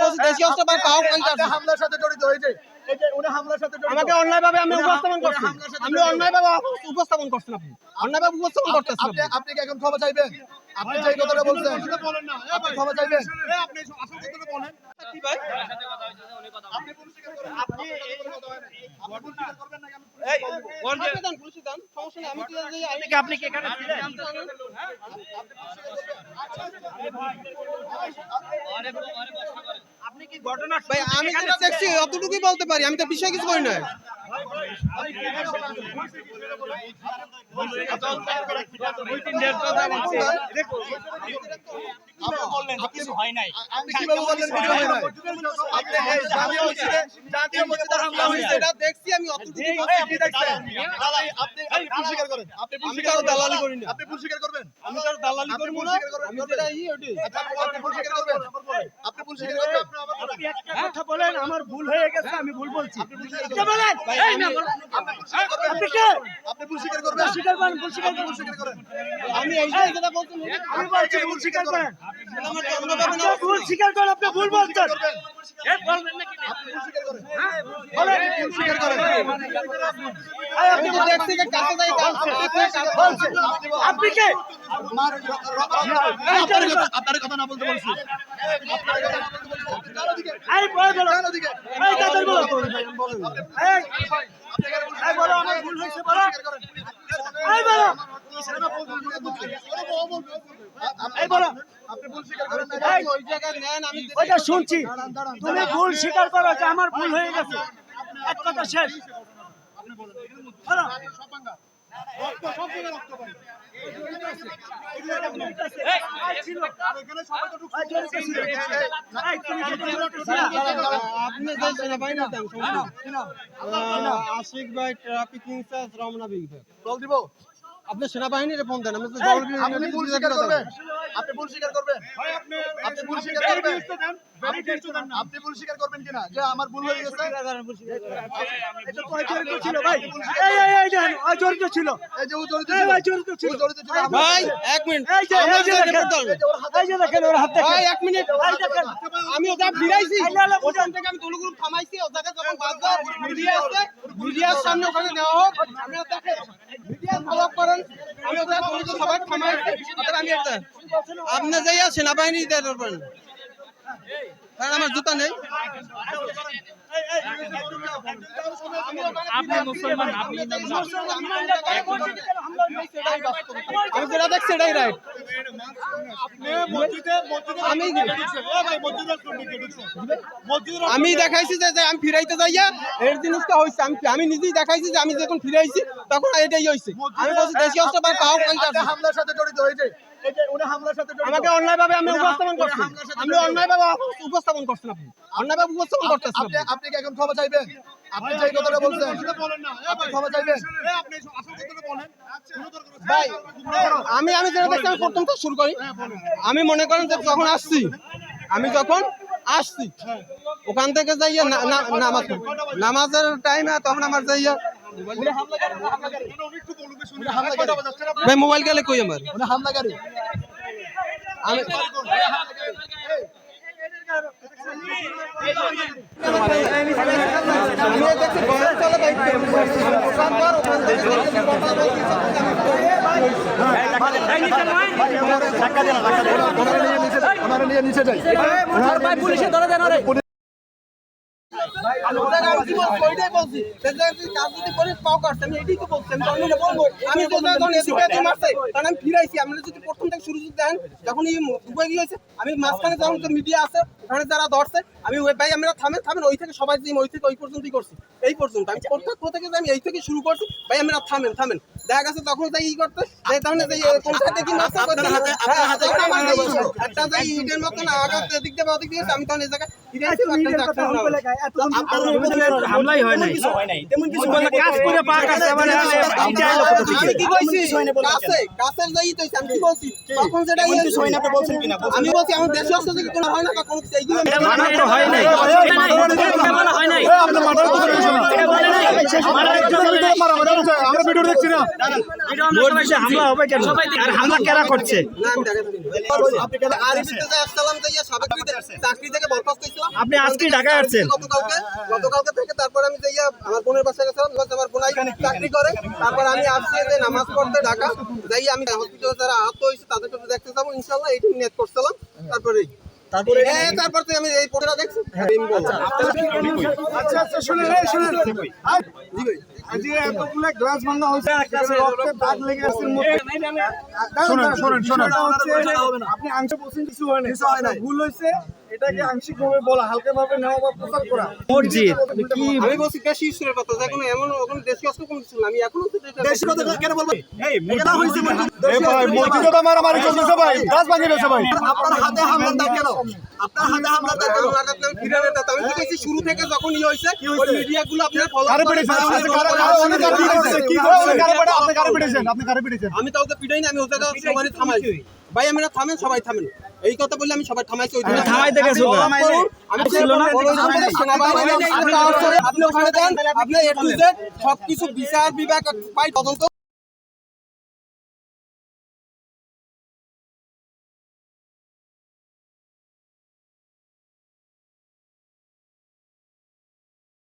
বলছি দেশীয় অস্ত্র বা পাও হামলার সাথে জড়িত হয়েছে। এই যে উনি হামলার সাথে জড়িত। আমাকে অন্যায়ভাবে আমি উপস্থাপন করছি। আমি অন্যায়ভাবে উপস্থাপন করছেন আপনি। অন্যায়ভাবে উপস্থাপন করতেছেন আপনি আপনি কি এখন ক্ষমা চাইবেন? আপনি যে কথাটা বলছেন বলেন না। আপনি ক্ষমা চাইবেন? আপনি আসল কথাটা বলেন। কি ভাই? আপনি পুলিশ স্বীকার করেন। আপনি আপনি পুলিশ স্বীকার করবেন না আমি এই বর্গে দান পুলিশ দান সমস্যা নেই আমি তো আপনি কি এখানে ছিলেন আপনি কি ঘটনা ভাই আমি যেটা দেখছি অতটুকুই বলতে পারি আমি তো বিষয় কিছু করি না আপনি বললেন কিছু হয় নাই। আপনি কিভাবে বললেন কিছু হয় নাই? আপনি এই জাতীয় মসজিদে হামলা হয়েছে এটা দেখছি আমি অতটুকুই কি দেখছেন? আপনি পুলিশ স্বীকার করেন। আপনি পুলিশ স্বীকার করবেন। দালালি করি না আপনি পুলিশ স্বীকার করবেন। আমি তো দালালি করব না আমি যেটা ওটি আচ্ছা আপনি পুলিশ স্বীকার করবেন। আপনি পুলিশ স্বীকার করবেন। আপনি একটা কথা বলেন আমার ভুল হয়ে গেছে আমি ভুল বলছি বলেন এই না বলেন। আপনি কে আপনি পুলিশ স্বীকার করবেন। স্বীকার করেন ভুল স্বীকার করেন পুলিশ স্বীকার করেন। আমি এই যেটা বলছি আমি বলছি ভুল স্বীকার করেন আমার তো অন্যভাবে না আপনি ভুল স্বীকার করেন আপনি ভুল বলছেন আপনি পুলিশ স্বীকার করেন। বলেন পুলিশ স্বীকার করেন। এই আপনি তো দেখছি যে কাছে যাই বলছেন আপনি কে আপনার কথা না বলতে বলছি। এই বলো কেন দিকে? এই তাদের বলো এই এই বলো আমার ভুল হয়েছে বলো এই বলো এই বলো আপনি পুলিশ স্বীকার করেন না। এই ওই জায়গায় নেন আমি ওইটা শুনছি তুমি ভুল স্বীকার করো যে আমার ভুল হয়ে গেছে এক কথা শেষ বলো আপনি যে সেনাবাহিনী দেন আশিক ভাই ট্রাফিক ইনচার্জ রমনা বিভাগ কল দিব। আপনি সেনাবাহিনীর ফোন দেন আমি তো আপনি পুলিশ স্বীকার করবেন। আপনি পুলিশ স্বীকার করবেন। আপনি পুলিশ স্বীকার করবেন। আপনি পুলিশ স্বীকার করবেন কিনা যে আমার ভুল হয়ে গেছে? এটা তো জড়িত ছিল ভাই এই এই এই দেখেন ওই জড়িত ছিল এই যে ও জড়িত এই ছিল। ভাই জড়িত ছিল ও জড়িত ছিল। ভাই এক মিনিট এই যে দেখেন এই যে দেখেন ওর হাত দেখেন ভাই এক মিনিট এই দেখেন আমি ওটা ফিরাইছি এই লালা ওখান থেকে আমি দলগুলো থামাইছি ও জায়গায় যখন বাজলো মিডিয়া আছে মিডিয়ার সামনে ওখানে নেওয়া হোক আমি দেখেন মিডিয়া ফলো করেন আমি ওটা দলগুলো সবাই থামাইছি অতএব আমি এটা আপনি যাইয়া সেনাবাহিনী দিতে পারেন কারণ আমার জুতা নেই আপনি মুসলমান আপনি আমি যেটা দেখছি এটাই রাইট আমি দেখাইছি যে আমি ফিরাইতে যাইয়া এর জিনিসটা হয়েছে আমি নিজেই দেখাইছি যে আমি যখন ফিরাইছি তখন এটাই হয়েছে আমি বলছি দেশীয় অস্ত্র বা পাও হামলার সাথে জড়িত হয়েছে। এই যে উনি হামলার সাথে জড়িত। আমাকে অন্যায়ভাবে আমি উপস্থাপন করছি আমি অন্যায়ভাবে উপস্থাপন করছেন আপনি অন্যায়ভাবে উপস্থাপন করতেছেন আপনি আপনি কি এখন ক্ষমা চাইবেন? আপনি যে কথাটা বলছেন বলেন না। আপনি ক্ষমা চাইবেন? আপনি আসল কথাটা বলেন। ভাই আমি যেটা দেখছি আমি প্রথম থেকে শুরু করি আমি মনে করেন যে যখন আসছি ওখান থেকে যাইয়া নামাজের টাইমে তখন আমার যাইয়া ভাই মোবাইল গেলে কই আমার উনি হামলাকারী। আমি দেখছি বয়ান চলে বাইক ওনারা নিয়ে নিচে যাই। পুলিশে ধরে দেন আরে ওইটাই বলছি কাজ যদি করে পাও কাটছে আমি এটাই তো বলছি আমি বলবো আমি তো যখন এদিকে মারছে কারণ আমি ফিরাইছি আপনি যদি প্রথম থেকে শুরু যদি দেন তখন এই দুবাই গিয়েছে আমি মাঝখানে যখন মিডিয়া আছে ওখানে যারা ধরছে আমি ওই ভাই আমরা থামেন ওই থেকে সবাই যে ওই থেকে ওই পর্যন্তই করছি এই পর্যন্ত আমি কোথা থেকে আমি এই থেকে শুরু করছি ভাই আমরা থামেন দেখা গেছে তখন যাই ই করতে যে তখন যে কোনটা দেখি মারছে একটা যে ইটের মতন আঘাত এদিক দিয়ে ওদিক দিয়ে আমি তখন এই জায়গায় হামলাই হয় নাই কিছু হয় নাই তেমন কিছু বলে কাজ করে পা কাছে মানে আমি কি কইছি কাছের যাই তো আমি কি বলছি তখন যেটা কিছু হয় না আপনি বলছেন কিনা আমি বলছি আমার দেশে আসছে কি কোনো হয় না বা কোনো কিছু এইগুলো হয় নাই, এটা বলা হয় নাই। আপনি মার্ডার করতে বলছেন আমরা ভিডিও দেখছি না হামলা হবে কেন? আর হামলা কেন করছে? না আমি ঢাকা থাকি আর ভিতরে আসসালাম যাইয়া সাবেকীতে চাকরি থেকে বরখাস্ত হইছিলাম। আপনি আজকে ঢাকায় আসছেন? গতকালকে থেকে তারপর আমি যাইয়া আমার বোনের বাসায় গেছিলাম, আমার বোন চাকরি করে। তারপর আমি আসছি যে নামাজ পড়তে ঢাকা যাই, আমি হসপিটালে যারা আহত হয়েছে তাদের একটু দেখতে যাবো ইনশাল্লাহ, এইটা নিয়ত করছিলাম। তারপর তো আমি এই পড়া দেখছি। আচ্ছা আচ্ছা শুনেন জি ভাই আজকে এতগুলো গ্লাস ভাঙা হয়েছে রক্তের দাগ লেগে আছে শুনেন আপনি আংশিক বলছেন কিছু হয় না ভুল হয়েছে, এটাকে আংশিক ভাবে বলা, হালকা ভাবে নেওয়া বা প্রচার করা মসজিদ কি আমি বলছি দেশি ঈশ্বরের কথা, দেখুন এমন ওখানে দেশি অস্ত্র কোনো কিছু না, আমি এখনো দেশি কথা কেন বলবেন? এই এটা হইছে এই ভাই মসজিদে তো মারামারি চলতেছে ভাই, গাছ ভাঙিয়ে দিয়েছে ভাই। আপনার হাতে হামলাদার কেন? আপনার হাতে হামলাদার কেন? আমি দেখেছি শুরু থেকে যখন হয়েছে মিডিয়াগুলো আপনার ফলো কারে পিটেছেন? আপনি কারে পিটেছেন? আমি কাউকে পিটাই না, আমি ওই জায়গায় সবাই থামাইছি। ভাই আমরা থামেন, সবাই থামেন, এই কথা বললে আমি সবাই থামাইছি। ওই থামাইতে গেছো আমি ছিল না, আপনি ওখানে যান, আপনি A to Z সবকিছু বিচার বিভাগ পাই তদন্ত